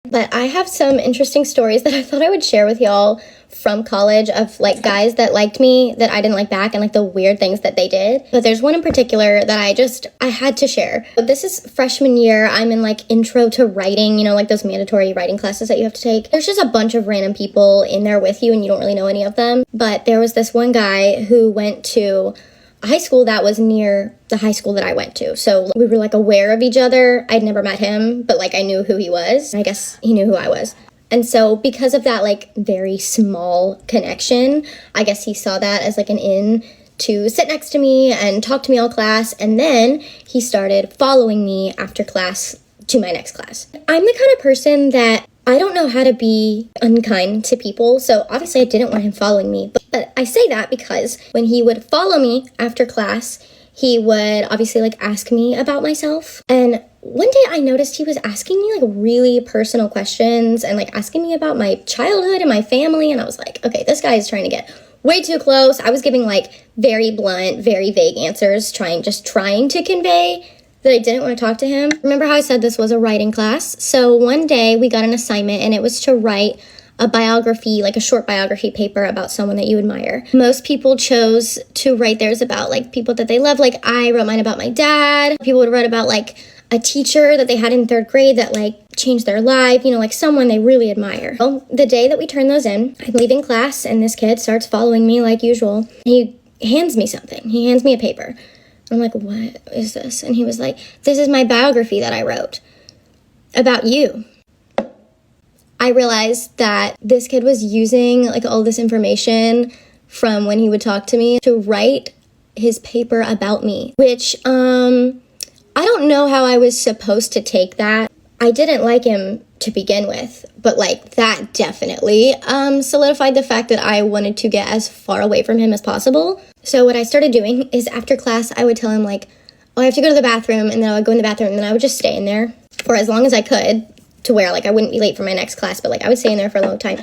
But I have some interesting stories that I thought I would share with y'all from college of like guys that liked me that I didn't like back and like the weird things that they did. But there's one in particular that I had to share. This is freshman year. I'm in like intro to writing, you know, like those mandatory writing classes that you have to take. There's just a bunch of random people in there with you and you don't really know any of them. But there was this one guy who went to a high school that was near the high school that I went to. So we were like aware of each other. I'd never met him, but like I knew who he was. I guess he knew who I was. And so because of that like very small connection, I guess he saw that as like an in to sit next to me and talk to me all class. And then he started following me after class to my next class. I'm the kind of person that I don't know how to be unkind to people, so obviously I didn't want him following me. But I say that because when he would follow me after class, he would obviously like ask me about myself. And one day I noticed he was asking me like really personal questions and like asking me about my childhood and my family. And I was like, okay, this guy is trying to get way too close. I was giving like very blunt, very vague answers, trying to convey that I didn't want to talk to him. Remember how I said this was a writing class? So one day we got an assignment and it was to write a biography, like a short biography paper about someone that you admire. Most people chose to write theirs about like people that they love. Like I wrote mine about my dad. People would write about like a teacher that they had in 3rd grade that like changed their life, you know, like someone they really admire. Well, the day that we turned those in, I'm leaving class and this kid starts following me like usual. He hands me something. He hands me a paper. I'm like, what is this? And he was like, this is my biography that I wrote about you. I realized that this kid was using like all this information from when he would talk to me to write his paper about me, which I don't know how I was supposed to take that. I didn't like him to begin with, but like that definitely solidified the fact that I wanted to get as far away from him as possible. So what I started doing is after class, I would tell him like, oh, I have to go to the bathroom, and then I would go in the bathroom, and then I would just stay in there for as long as I could to where like I wouldn't be late for my next class, but like I would stay in there for a long time.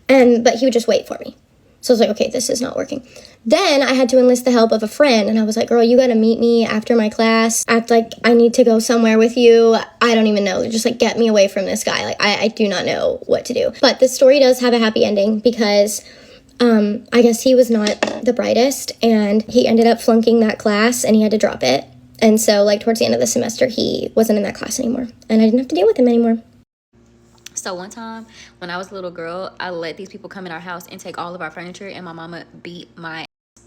But he would just wait for me. So I was like, okay, this is not working. Then I had to enlist the help of a friend, and I was like, girl, you gotta meet me after my class. Act like I need to go somewhere with you. I don't even know. Just like get me away from this guy. Like I do not know what to do. But this story does have a happy ending because I guess he was not the brightest, and he ended up flunking that class, and he had to drop it. And so like towards the end of the semester, he wasn't in that class anymore, and I didn't have to deal with him anymore. So one time when I was a little girl, I let these people come in our house and take all of our furniture, and my mama beat my ass.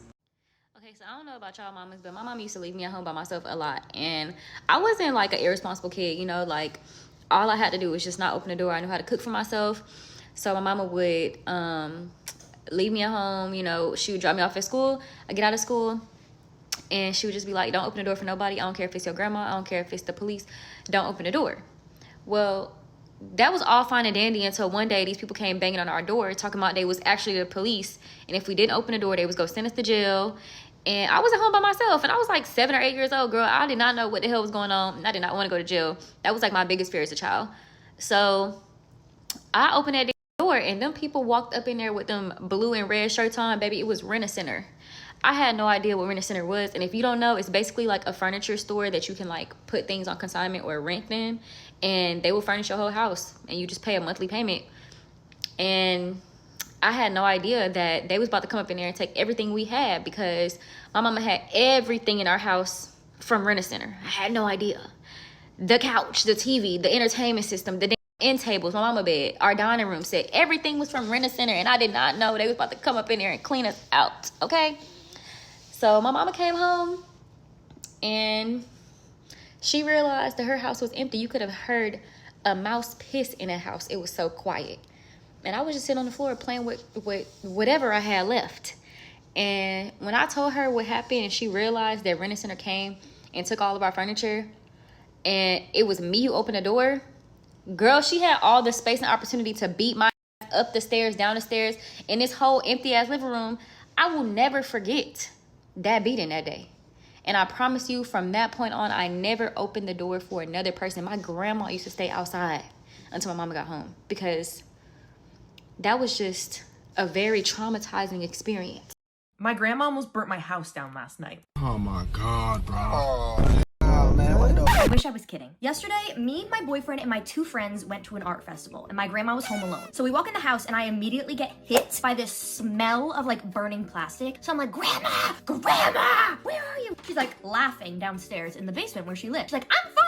Okay, so I don't know about y'all mamas, but my mama used to leave me at home by myself a lot. And I wasn't like an irresponsible kid, you know, like all I had to do was just not open the door. I knew how to cook for myself. So my mama would leave me at home, you know, she would drop me off at school. I get out of school and she would just be like, don't open the door for nobody. I don't care if it's your grandma. I don't care if it's the police. Don't open the door. Well, that was all fine and dandy until one day these people came banging on our door talking about they was actually the police, and if we didn't open the door they was go send us to jail. And I was at home by myself, and I was like 7 or 8 years old, girl. I did not know what the hell was going on, and I did not want to go to jail. That was like my biggest fear as a child. So I opened that door, and them people walked up in there with them blue and red shirts on. Baby, it was Rent-A-Center. I had no idea what Rent-A-Center was, and if you don't know, it's basically like a furniture store that you can like put things on consignment or rent them, and they will furnish your whole house, and you just pay a monthly payment. And I had no idea that they was about to come up in there and take everything we had, because my mama had everything in our house from Rent-A-Center. I had no idea. The couch, the TV, the entertainment system, the end tables, my mama bed, our dining room set, everything was from Rent-A-Center, and I did not know they was about to come up in there and clean us out, okay? So my mama came home, and she realized that her house was empty. You could have heard a mouse piss in that house. It was so quiet. And I was just sitting on the floor playing with whatever I had left. And when I told her what happened and she realized that Rent-A-Center came and took all of our furniture, and it was me who opened the door, girl, she had all the space and opportunity to beat my ass up the stairs, down the stairs, in this whole empty-ass living room. I will never forget that beating that day. And I promise you, from that point on, I never opened the door for another person. My grandma used to stay outside until my mama got home, because that was just a very traumatizing experience. My grandma almost burnt my house down last night. Oh my God, bro. Oh man, what the I wish I was kidding. Yesterday, me, my boyfriend, and my 2 friends went to an art festival, and my grandma was home alone. So we walk in the house, and I immediately get hit by this smell of like burning plastic. So I'm like, Grandma, where are you? She's like laughing downstairs in the basement where she lives. She's like, I'm fine.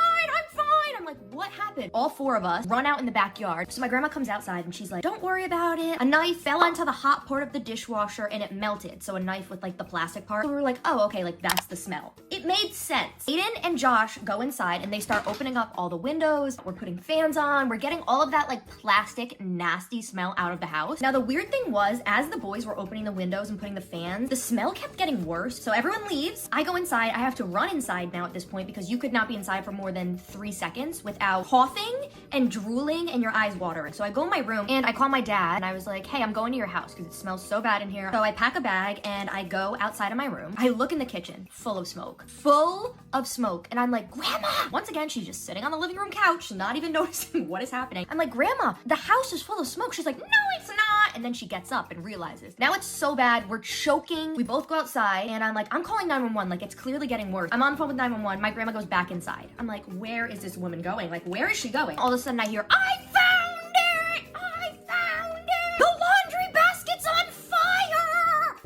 I'm like, what happened? All 4 of us run out in the backyard. So my grandma comes outside and she's like, don't worry about it. A knife fell onto the hot part of the dishwasher and it melted. So a knife with like the plastic part. So we were like, oh, okay, like that's the smell. It made sense. Aiden and Josh go inside and they start opening up all the windows. We're putting fans on. We're getting all of that like plastic, nasty smell out of the house. Now the weird thing was, as the boys were opening the windows and putting the fans, the smell kept getting worse. So everyone leaves. I go inside. I have to run inside now at this point because you could not be inside for more than 3 seconds without coughing and drooling and your eyes watering. So I go in my room and I call my dad and I was like, hey, I'm going to your house because it smells so bad in here. So I pack a bag and I go outside of my room. I look in the kitchen, full of smoke. And I'm like, Grandma! Once again, she's just sitting on the living room couch, not even noticing what is happening. I'm like, Grandma, the house is full of smoke. She's like, no, it's not. And then she gets up and realizes. Now it's so bad. We're choking. We both go outside and I'm like, I'm calling 911. Like, it's clearly getting worse. I'm on the phone with 911. My grandma goes back inside. I'm like, where is this woman going? Like, where is she going? All of a sudden I hear, I found it! The laundry basket's on fire!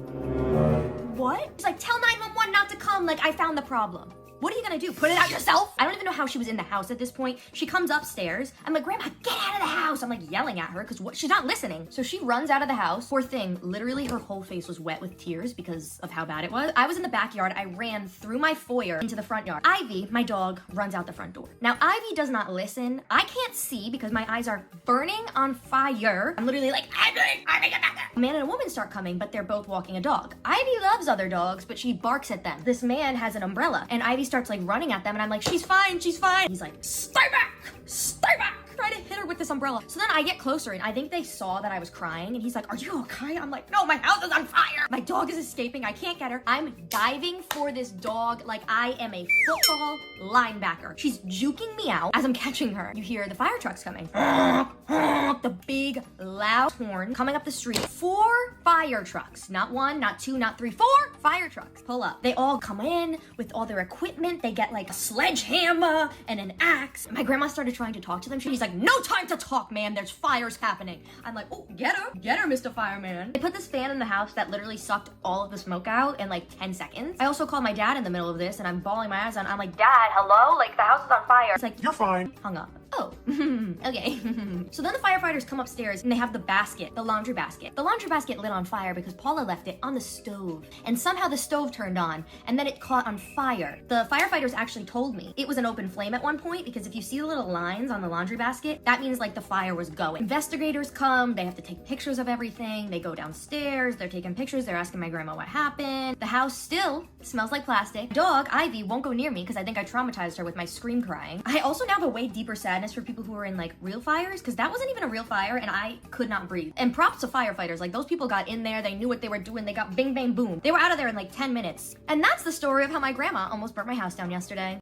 What? She's like, tell 911 not to come. Like, I found the problem. What are you gonna do? Put it out yourself? I don't even know how she was in the house at this point. She comes upstairs. I'm like, Grandma, get out of the house. I'm like yelling at her because she's not listening. So she runs out of the house. Poor thing, literally her whole face was wet with tears because of how bad it was. I was in the backyard. I ran through my foyer into the front yard. Ivy, my dog, runs out the front door. Now, Ivy does not listen. I can't see because my eyes are burning on fire. I'm literally like, Ivy, get back there. A man and a woman start coming, but they're both walking a dog. Ivy loves other dogs, but she barks at them. This man has an umbrella and Ivy starts like running at them and I'm like, she's fine. He's like, stay back. Try to hit her with this umbrella. So then I get closer and I think they saw that I was crying and he's like, are you okay? I'm like, no, my house is on fire. My dog is escaping. I can't get her. I'm diving for this dog like I am a football linebacker. She's juking me out as I'm catching her. You hear the fire trucks coming. The big loud horn coming up the street. 4 fire trucks. Not 1, not 2, not 3, 4 fire trucks pull up. They all come in with all their equipment. They get like a sledgehammer and an axe. My grandma started trying to talk to them. She's like, no time to talk, ma'am. There's fires happening. I'm like, oh, get her, Mr. Fireman. They put this fan in the house that literally sucked all of the smoke out in like 10 seconds. I also called my dad in the middle of this and I'm bawling my eyes out. I'm like, Dad, hello? Like the house is on fire. It's like, you're fine. Hung up. Oh, okay. So then the firefighters come upstairs and they have the basket, the laundry basket. The laundry basket lit on fire because Paula left it on the stove. And somehow the stove turned on and then it caught on fire. The firefighters actually told me it was an open flame at one point because if you see the little lines on the laundry basket, that means like the fire was going. Investigators come, they have to take pictures of everything. They go downstairs, they're taking pictures, they're asking my grandma what happened. The house still smells like plastic. Dog, Ivy, won't go near me because I think I traumatized her with my scream crying. I also now have a way deeper sadness for people who are in like real fires because that wasn't even a real fire and I could not breathe. And props to firefighters, like those people got in there, they knew what they were doing, they got bing bang boom. They were out of there in like 10 minutes. And that's the story of how my grandma almost burnt my house down yesterday.